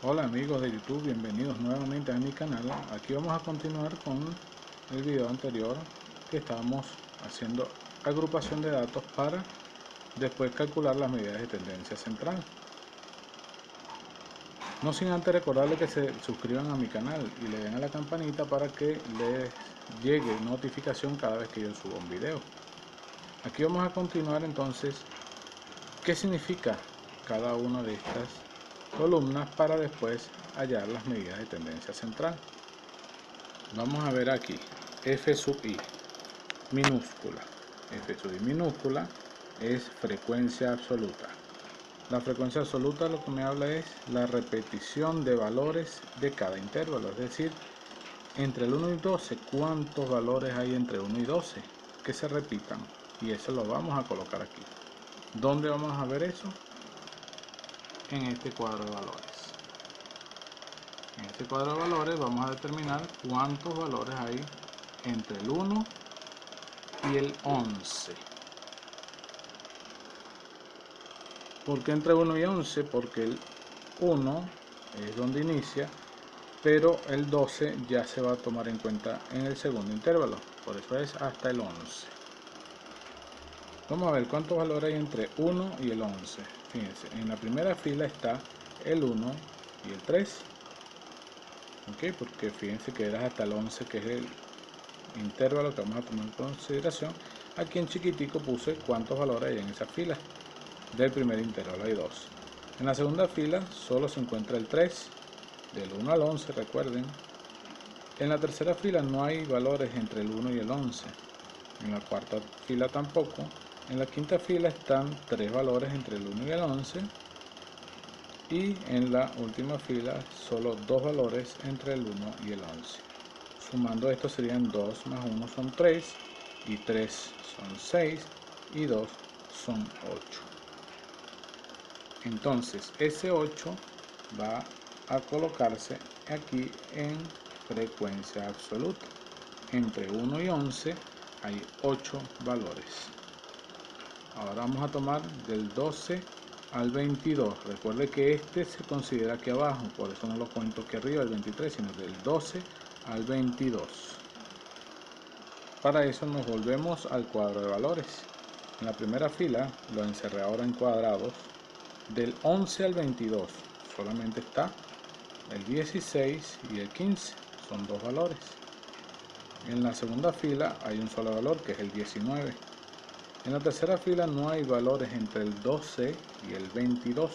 Hola amigos de YouTube, bienvenidos nuevamente a mi canal. Aquí vamos a continuar con el video anterior que estábamos haciendo agrupación de datos para después calcular las medidas de tendencia central. No sin antes recordarles que se suscriban a mi canal y le den a la campanita para que les llegue notificación cada vez que yo suba un video. Aquí vamos a continuar entonces qué significa cada una de estas columnas para después hallar las medidas de tendencia central. Vamos a ver aquí F sub I minúscula. F sub I minúscula es frecuencia absoluta. La frecuencia absoluta lo que me habla es la repetición de valores de cada intervalo, es decir, entre el 1 y 12, cuántos valores hay entre 1 y 12 que se repitan, y eso lo vamos a colocar aquí. ¿Dónde vamos a ver eso? En este cuadro de valores. En este cuadro de valores vamos a determinar cuántos valores hay entre el 1 y el 11. ¿Por qué entre 1 y 11? Porque el 1 es donde inicia, pero el 12 ya se va a tomar en cuenta en el segundo intervalo, por eso es hasta el 11. Vamos a ver cuántos valores hay entre 1 y el 11. Fíjense, en la primera fila está el 1 y el 3. ¿Ok? Porque fíjense que era hasta el 11, que es el intervalo que vamos a tomar en consideración. Aquí en chiquitico puse cuántos valores hay en esa fila. Del primer intervalo hay 2. En la segunda fila solo se encuentra el 3, del 1 al 11, recuerden. En la tercera fila no hay valores entre el 1 y el 11. En la cuarta fila tampoco. En la quinta fila están 3 valores entre el 1 y el 11. Y en la última fila solo 2 valores entre el 1 y el 11. Sumando esto serían 2 más 1 son 3, y 3 son 6, y 2 son 8. Entonces ese 8 va a colocarse aquí en frecuencia absoluta. Entre 1 y 11 hay 8 valores. Ahora vamos a tomar del 12 al 22. Recuerde que este se considera aquí abajo, por eso no lo cuento aquí arriba, el 23, sino del 12 al 22. Para eso nos volvemos al cuadro de valores. En la primera fila lo encerré ahora en cuadrados. Del 11 al 22 solamente está el 16 y el 15, son 2 valores. En la segunda fila hay un solo valor, que es el 19. En la tercera fila no hay valores entre el 12 y el 22.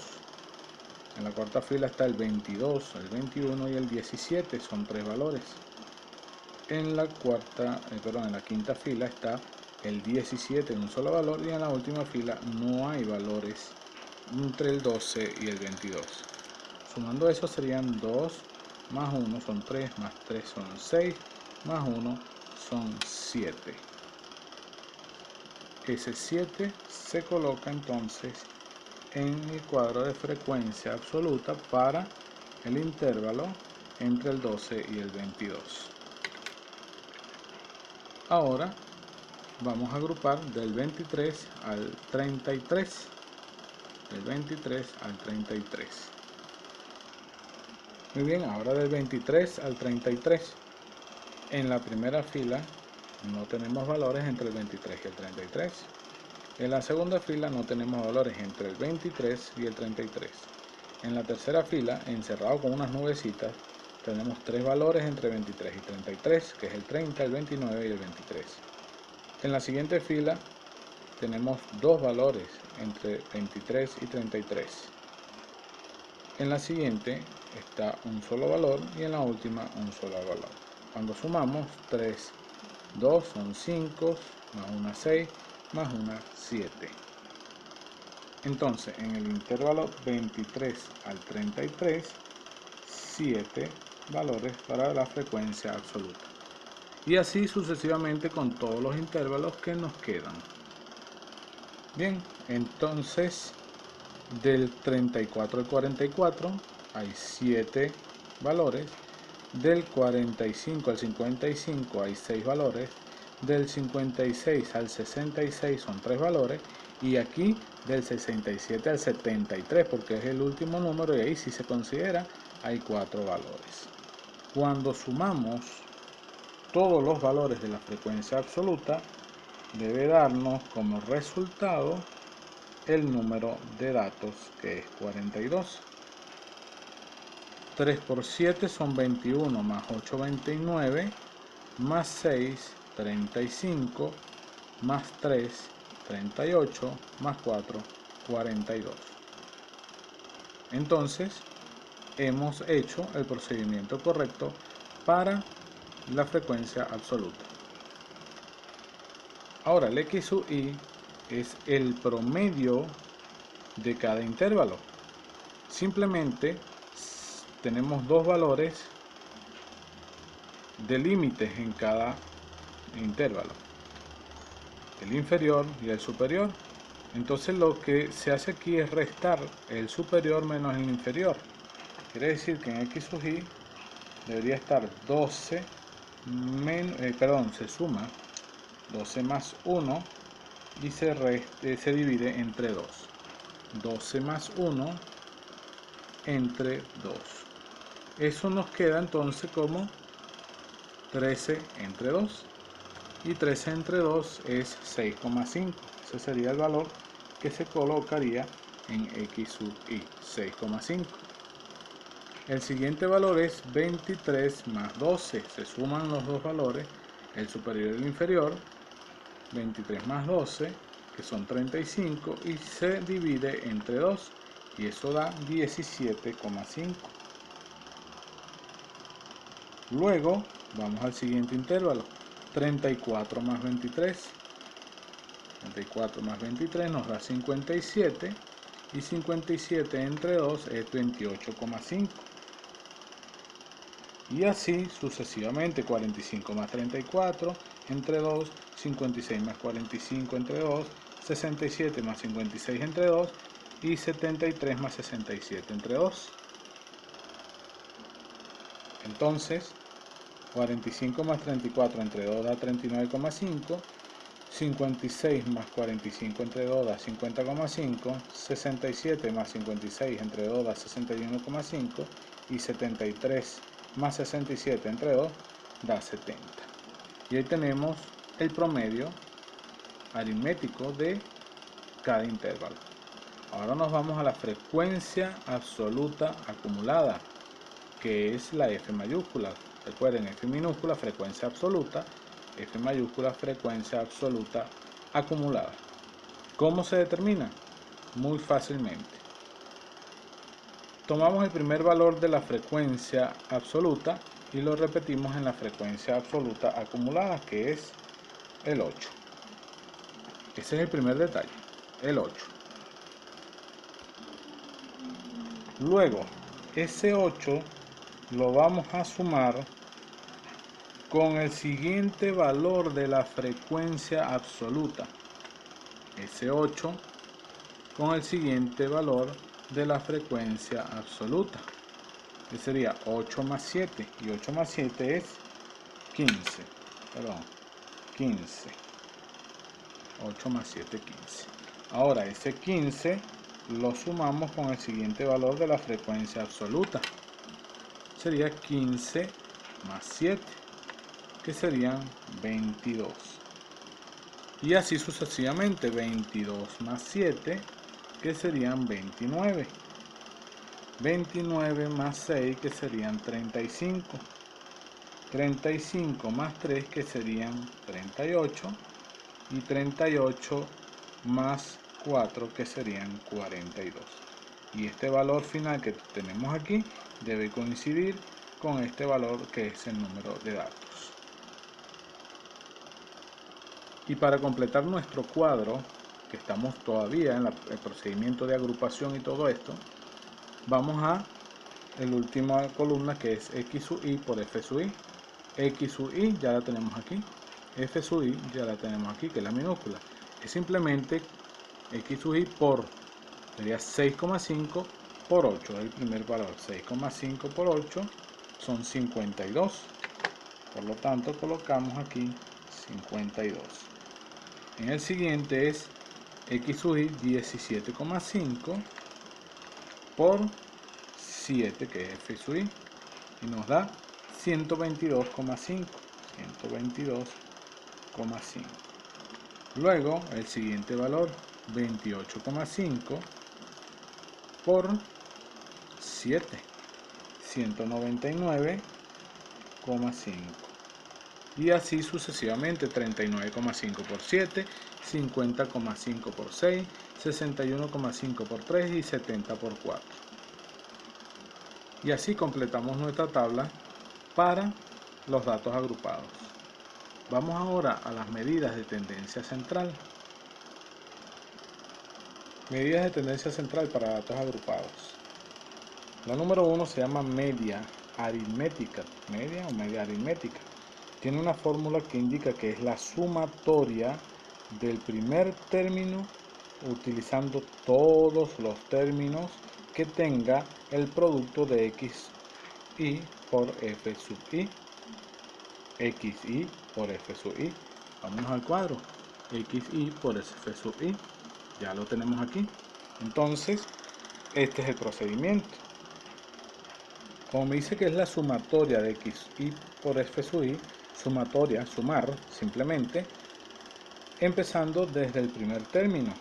En la cuarta fila está el 22, el 21 y el 17, son 3 valores. En la quinta fila está el 17 en un solo valor, y en la última fila no hay valores entre el 12 y el 22. Sumando eso serían 2 más 1 son 3, más 3 son 6, más 1 son 7. Ese 7 se coloca entonces en el cuadro de frecuencia absoluta para el intervalo entre el 12 y el 22. Ahora vamos a agrupar del 23 al 33. Del 23 al 33. Muy bien, ahora del 23 al 33. En la primera fila no tenemos valores entre el 23 y el 33. En la segunda fila no tenemos valores entre el 23 y el 33. En la tercera fila, encerrado con unas nubecitas, tenemos 3 valores entre 23 y 33, que es el 30, el 29 y el 23. En la siguiente fila tenemos 2 valores entre 23 y 33. En la siguiente está un solo valor, y en la última un solo valor. Cuando sumamos 3, 2 son 5, más 1 6, más 1 7. Entonces en el intervalo 23 al 33, 7 valores para la frecuencia absoluta. Y así sucesivamente con todos los intervalos que nos quedan. Bien, entonces del 34 al 44 hay 7 valores. Del 45 al 55 hay 6 valores. Del 56 al 66 son 3 valores. Y aquí del 67 al 73, porque es el último número y ahí sí se considera hay 4 valores. Cuando sumamos todos los valores de la frecuencia absoluta, debe darnos como resultado el número de datos, que es 42. 3 por 7 son 21, más 8, 29, más 6, 35, más 3, 38, más 4, 42. Entonces, hemos hecho el procedimiento correcto para la frecuencia absoluta. Ahora, el x sub i es el promedio de cada intervalo. Simplemente tenemos dos valores de límites en cada intervalo, el inferior y el superior. Entonces lo que se hace aquí es restar el superior menos el inferior. Quiere decir que en x sub i debería estar 12 se suma 12 más 1 y se divide entre 2. 12 más 1 entre 2. Eso nos queda entonces como 13 entre 2. Y 13 entre 2 es 6,5. Ese sería el valor que se colocaría en x sub i, 6,5. El siguiente valor es 23 más 12. Se suman los dos valores, el superior y el inferior. 23 más 12, que son 35, y se divide entre 2. Y eso da 17,5. Luego vamos al siguiente intervalo. 34 más 23. 34 más 23 nos da 57. Y 57 entre 2 es 28,5. Y así sucesivamente. 45 más 34 entre 2. 56 más 45 entre 2. 67 más 56 entre 2. Y 73 más 67 entre 2. Entonces, 45 más 34 entre 2 da 39,5. 56 más 45 entre 2 da 50,5. 67 más 56 entre 2 da 61,5. Y 73 más 67 entre 2 da 70. Y ahí tenemos el promedio aritmético de cada intervalo. Ahora nos vamos a la frecuencia absoluta acumulada, que es la F mayúscula. Recuerden, F minúscula, frecuencia absoluta, F mayúscula, frecuencia absoluta acumulada. ¿Cómo se determina? Muy fácilmente. Tomamos el primer valor de la frecuencia absoluta y lo repetimos en la frecuencia absoluta acumulada, que es el 8. Ese es el primer detalle, el 8. Luego, ese 8 lo vamos a sumar con el siguiente valor de la frecuencia absoluta. Ese 8 con el siguiente valor de la frecuencia absoluta, que sería 8 más 7. Y 8 más 7 es 15. 15. 8 más 7, 15. Ahora ese 15 lo sumamos con el siguiente valor de la frecuencia absoluta. Sería 15 más 7, que serían 22. Y así sucesivamente, 22 más 7, que serían 29. 29 más 6, que serían 35. 35 más 3, que serían 38. Y 38 más 4, que serían 42. Y este valor final que tenemos aquí debe coincidir con este valor, que es el número de datos. Y para completar nuestro cuadro, que estamos todavía en el procedimiento de agrupación y todo esto, vamos a la última columna, que es x sub i por f sub i. X sub i ya la tenemos aquí, f sub i ya la tenemos aquí, que es la minúscula. Es simplemente x sub i sería 6,5 por 8, es el primer valor. 6,5 por 8 son 52. Por lo tanto, colocamos aquí 52. En el siguiente es X sub i 17,5 por 7, que es f sub i, y nos da 122,5. 122,5. Luego el siguiente valor, 28,5 por 7, 199,5. Y así sucesivamente, 39,5 por 7, 50,5 por 6, 61,5 por 3 y 70 por 4. Y así completamos nuestra tabla para los datos agrupados. Vamos ahora a las medidas de tendencia central. Medidas de tendencia central para datos agrupados. La número 1 se llama media aritmética. Media o media aritmética. Tiene una fórmula que indica que es la sumatoria del primer término utilizando todos los términos que tenga el producto de xi por f sub i. Xi por f sub i. Vámonos al cuadro. Xi por f sub i. Ya lo tenemos aquí. Entonces, este es el procedimiento. Como me dice que es la sumatoria de xi por f sub i, sumatoria, sumar, simplemente, empezando desde el primer término.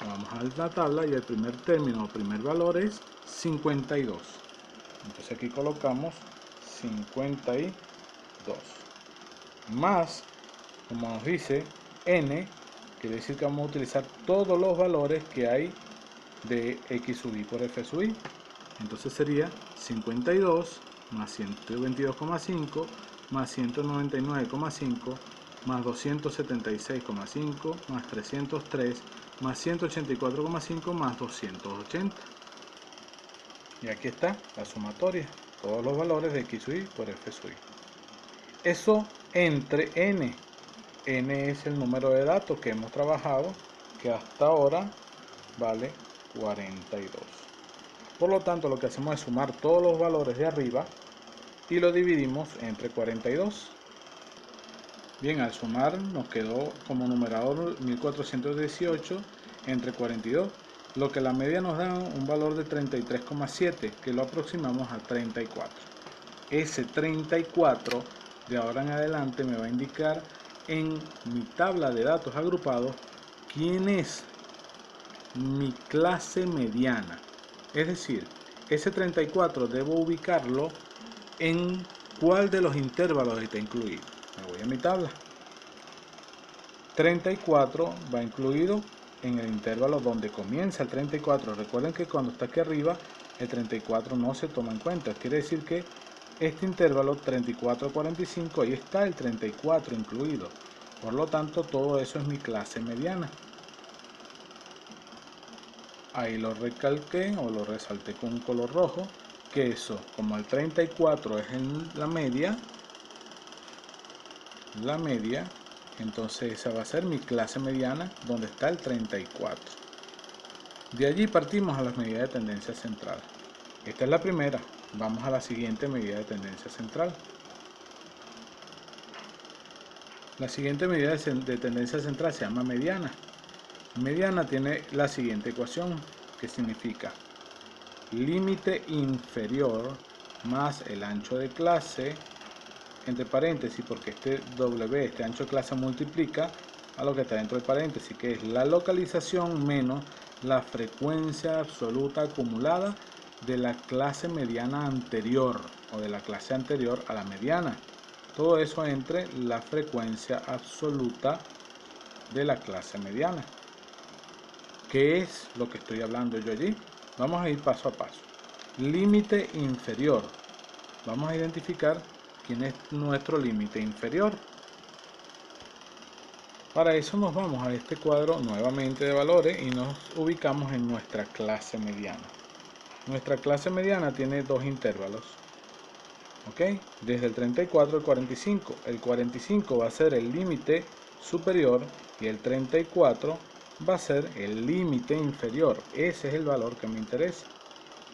Vamos a la tabla y el primer término o primer valor es 52. Entonces aquí colocamos 52. Más, como nos dice, n, quiere decir que vamos a utilizar todos los valores que hay de x sub i por f sub i. Entonces sería 52 más 122,5 más 199,5 más 276,5 más 303 más 184,5 más 280. Y aquí está la sumatoria, todos los valores de x sub i por f sub i. Eso entre n. N es el número de datos que hemos trabajado, que hasta ahora vale 42. Por lo tanto, lo que hacemos es sumar todos los valores de arriba y lo dividimos entre 42. Bien, al sumar nos quedó como numerador 1418 entre 42, lo que la media nos da un valor de 33,7, que lo aproximamos a 34. Ese 34 de ahora en adelante me va a indicar en mi tabla de datos agrupados quién es mi clase mediana. Es decir, ese 34 debo ubicarlo en cuál de los intervalos está incluido. Me voy a mi tabla. 34 va incluido en el intervalo donde comienza el 34. Recuerden que cuando está aquí arriba, el 34 no se toma en cuenta. Quiere decir que este intervalo 34-45, ahí está el 34 incluido. Por lo tanto, todo eso es mi clase mediana. Ahí lo recalqué o lo resalté con un color rojo, que eso, como el 34 es en la media, entonces esa va a ser mi clase mediana donde está el 34. De allí partimos a las medidas de tendencia central. Esta es la primera. Vamos a la siguiente medida de tendencia central. La siguiente medida de tendencia central se llama mediana. Mediana tiene la siguiente ecuación, que significa límite inferior más el ancho de clase, entre paréntesis, porque este W, este ancho de clase, multiplica a lo que está dentro del paréntesis, que es la localización menos la frecuencia absoluta acumulada de la clase mediana anterior o de la clase anterior a la mediana. Todo eso entre la frecuencia absoluta de la clase mediana. ¿Qué es lo que estoy hablando yo allí? Vamos a ir paso a paso. Límite inferior. Vamos a identificar quién es nuestro límite inferior. Para eso nos vamos a este cuadro nuevamente de valores y nos ubicamos en nuestra clase mediana. Nuestra clase mediana tiene dos intervalos. ¿Ok? Desde el 34 al 45. El 45 va a ser el límite superior y el 34 va a ser el límite inferior. Ese es el valor que me interesa.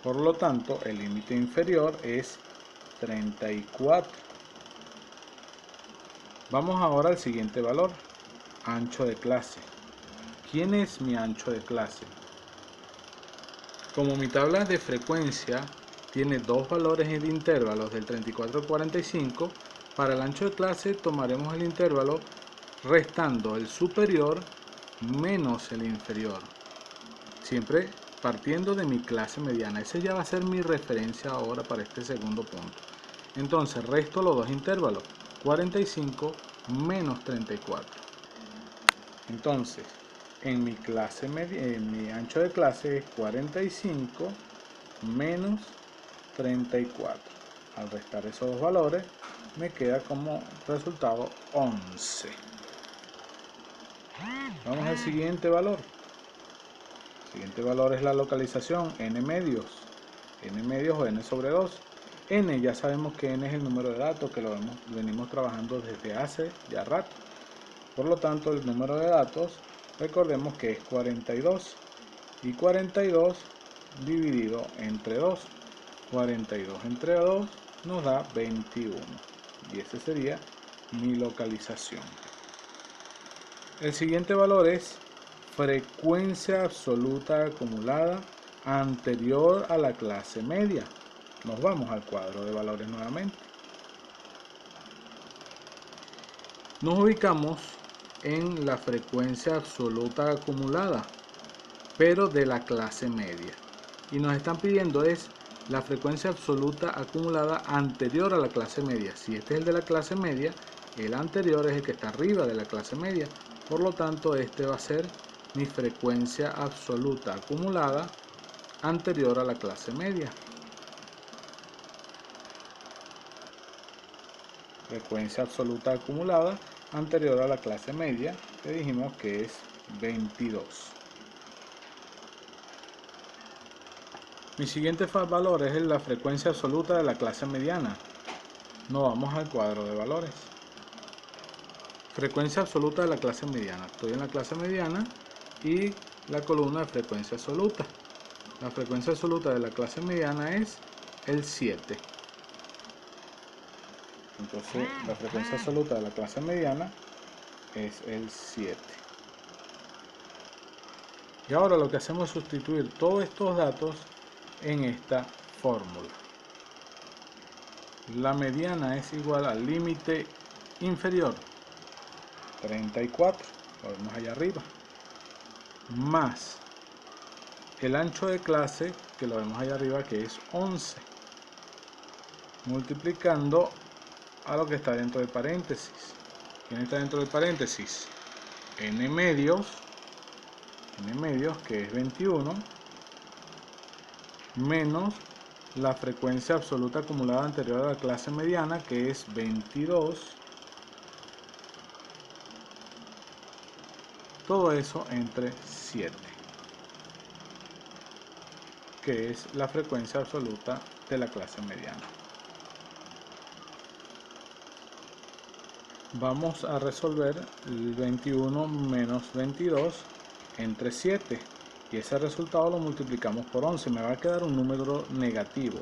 Por lo tanto, el límite inferior es 34. Vamos ahora al siguiente valor, ancho de clase. ¿quién es mi ancho de clase? Como mi tabla de frecuencia tiene dos valores de intervalos del 34 al 45, para el ancho de clase tomaremos el intervalo restando el superior menos el inferior, siempre partiendo de mi clase mediana. Ese ya va a ser mi referencia ahora para este segundo punto. Entonces resto los dos intervalos, 45 menos 34. Entonces en mi clase en mi ancho de clase es 45 menos 34. Al restar esos dos valores me queda como resultado 11. Vamos al siguiente valor. El siguiente valor es la localización, n medios o n sobre 2. N ya sabemos que n es el número de datos, que lo venimos trabajando desde hace ya rato. Por lo tanto, el número de datos, recordemos que es 42. Y 42 dividido entre 2. 42 entre 2 nos da 21. Y ese sería mi localización. El siguiente valor es frecuencia absoluta acumulada anterior a la clase media. Nos vamos al cuadro de valores nuevamente. Nos ubicamos en la frecuencia absoluta acumulada, pero de la clase media. Y nos están pidiendo es la frecuencia absoluta acumulada anterior a la clase media. Si este es el de la clase media, el anterior es el que está arriba de la clase media. Por lo tanto, este va a ser mi frecuencia absoluta acumulada anterior a la clase media. Frecuencia absoluta acumulada anterior a la clase media, que dijimos que es 22. Mi siguiente valor es la frecuencia absoluta de la clase mediana. Nos vamos al cuadro de valores. Frecuencia absoluta de la clase mediana. Estoy en la clase mediana y la columna de frecuencia absoluta. La frecuencia absoluta de la clase mediana es el 7. Entonces la frecuencia absoluta de la clase mediana es el 7. Y ahora lo que hacemos es sustituir todos estos datos en esta fórmula. La mediana es igual al límite inferior, 34, lo vemos allá arriba, más el ancho de clase, que lo vemos allá arriba, que es 11, multiplicando a lo que está dentro del paréntesis. ¿Quién está dentro del paréntesis? n medios, que es 21, menos la frecuencia absoluta acumulada anterior a la clase mediana, que es 22. Todo eso entre 7, que es la frecuencia absoluta de la clase mediana. Vamos a resolver el 21 menos 22 entre 7. Y ese resultado lo multiplicamos por 11. Me va a quedar un número negativo.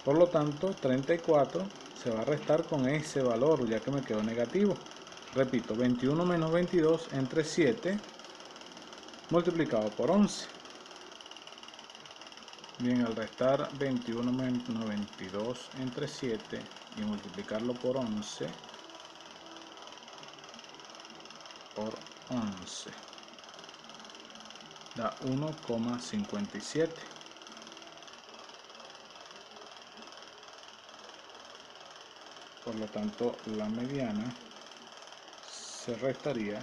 Por lo tanto, 34 se va a restar con ese valor, ya que me quedó negativo. Repito, 21 menos 22 entre 7 multiplicado por 11. Bien, al restar 21 menos 22 entre 7 y multiplicarlo por 11, da 1,57. Por lo tanto, la mediana se restaría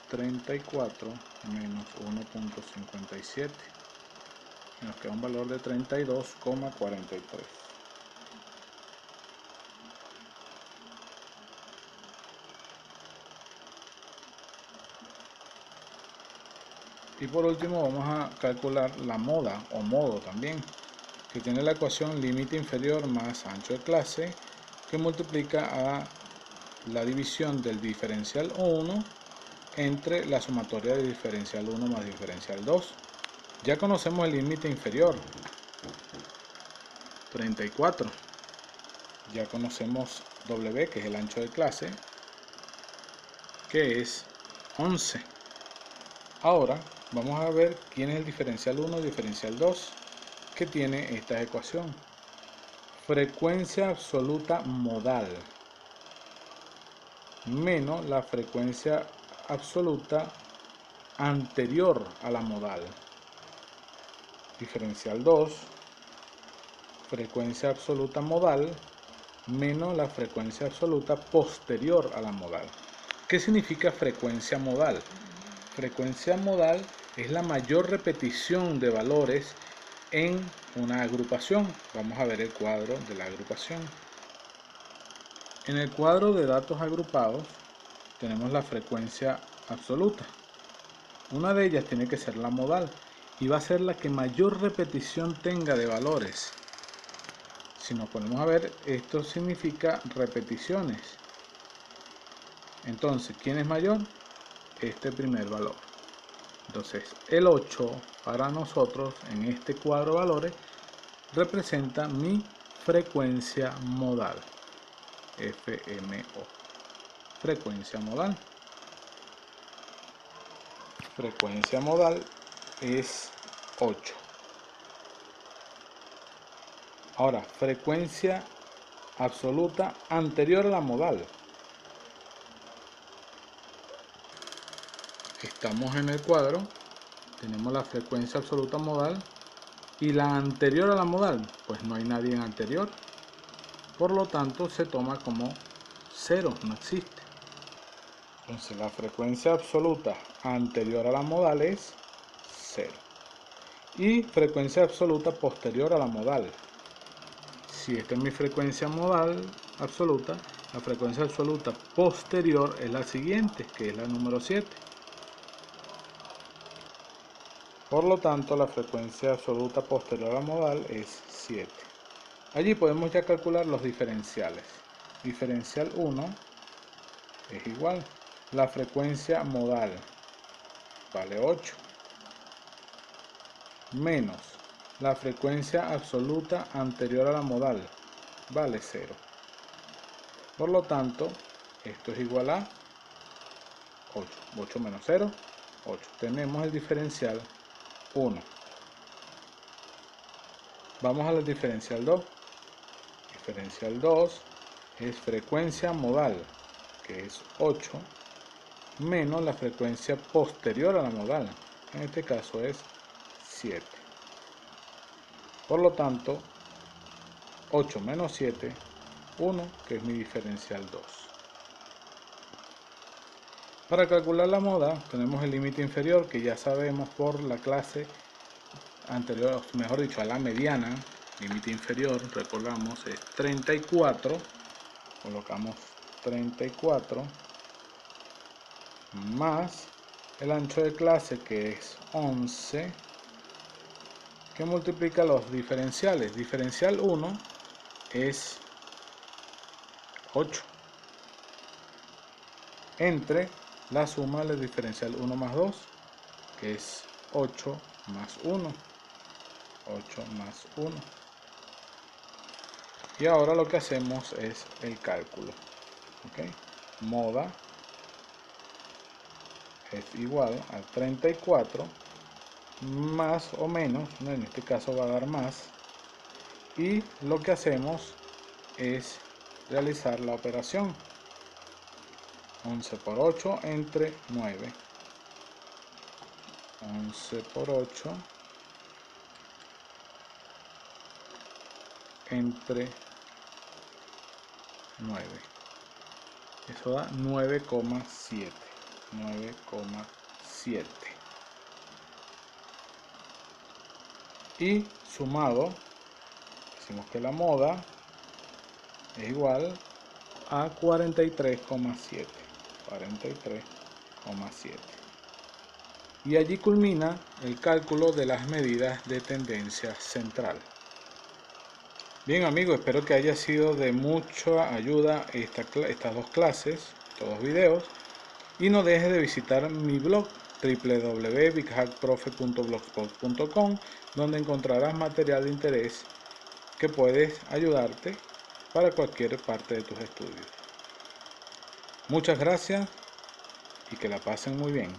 34 menos 1,57. Nos queda un valor de 32,43. Y por último vamos a calcular la moda o modo también, que tiene la ecuación límite inferior más ancho de clase, que multiplica a la división del diferencial 1 entre la sumatoria de diferencial 1 más diferencial 2. Ya conocemos el límite inferior, 34. Ya conocemos W, que es el ancho de clase, que es 11. Ahora vamos a ver quién es el diferencial 1 y diferencial 2 que tiene esta ecuación. Frecuencia absoluta modal menos la frecuencia absoluta anterior a la modal. Diferencial 2, frecuencia absoluta modal menos la frecuencia absoluta posterior a la modal. ¿Qué significa frecuencia modal? Frecuencia modal es la mayor repetición de valores en una agrupación. Vamos a ver el cuadro de la agrupación. En el cuadro de datos agrupados tenemos la frecuencia absoluta. Una de ellas tiene que ser la modal y va a ser la que mayor repetición tenga de valores. Si nos ponemos a ver, esto significa repeticiones. Entonces, ¿quién es mayor? Este primer valor. Entonces, el 8 para nosotros en este cuadro de valores representa mi frecuencia modal. FMO. Frecuencia modal. Frecuencia modal es 8. Ahora, frecuencia absoluta anterior a la modal. Estamos en el cuadro, tenemos la frecuencia absoluta modal y la anterior a la modal, pues no hay nadie en anterior, por lo tanto se toma como 0, no existe. Entonces la frecuencia absoluta anterior a la modal es 0 y frecuencia absoluta posterior a la modal. Si esta es mi frecuencia modal absoluta, la frecuencia absoluta posterior es la siguiente, que es la número 7. Por lo tanto, la frecuencia absoluta posterior a la modal es 7. Allí podemos ya calcular los diferenciales. Diferencial 1 es igual. La frecuencia modal vale 8. Menos la frecuencia absoluta anterior a la modal vale 0. Por lo tanto, esto es igual a 8. 8 menos 0, 8. Tenemos el diferencial 1. Vamos a la diferencial 2. Diferencial 2 es frecuencia modal, que es 8, menos la frecuencia posterior a la modal. En este caso es 7. Por lo tanto, 8 menos 7, 1, que es mi diferencial 2. Para calcular la moda tenemos el límite inferior, que ya sabemos por la clase anterior, mejor dicho, a la mediana. Límite inferior, recordamos, es 34. Colocamos 34 más el ancho de clase, que es 11, que multiplica los diferenciales. Diferencial 1 es 8 entre la suma del diferencial 1 más 2, que es 8 más 1. 8 más 1. Y ahora lo que hacemos es el cálculo. ¿Okay? Moda es igual a 34 más o menos, en este caso va a dar más, y lo que hacemos es realizar la operación. 11 por 8 entre 9. 11 por 8 entre 9. Eso da 9,7. 9,7. Y sumado, decimos que la moda es igual a 43,7. 43,7. Y allí culmina el cálculo de las medidas de tendencia central. Bien amigos, espero que haya sido de mucha ayuda estas dos clases, estos dos videos. Y no dejes de visitar mi blog www.bighackprofe.blogspot.com, donde encontrarás material de interés que puedes ayudarte para cualquier parte de tus estudios. Muchas gracias y que la pasen muy bien.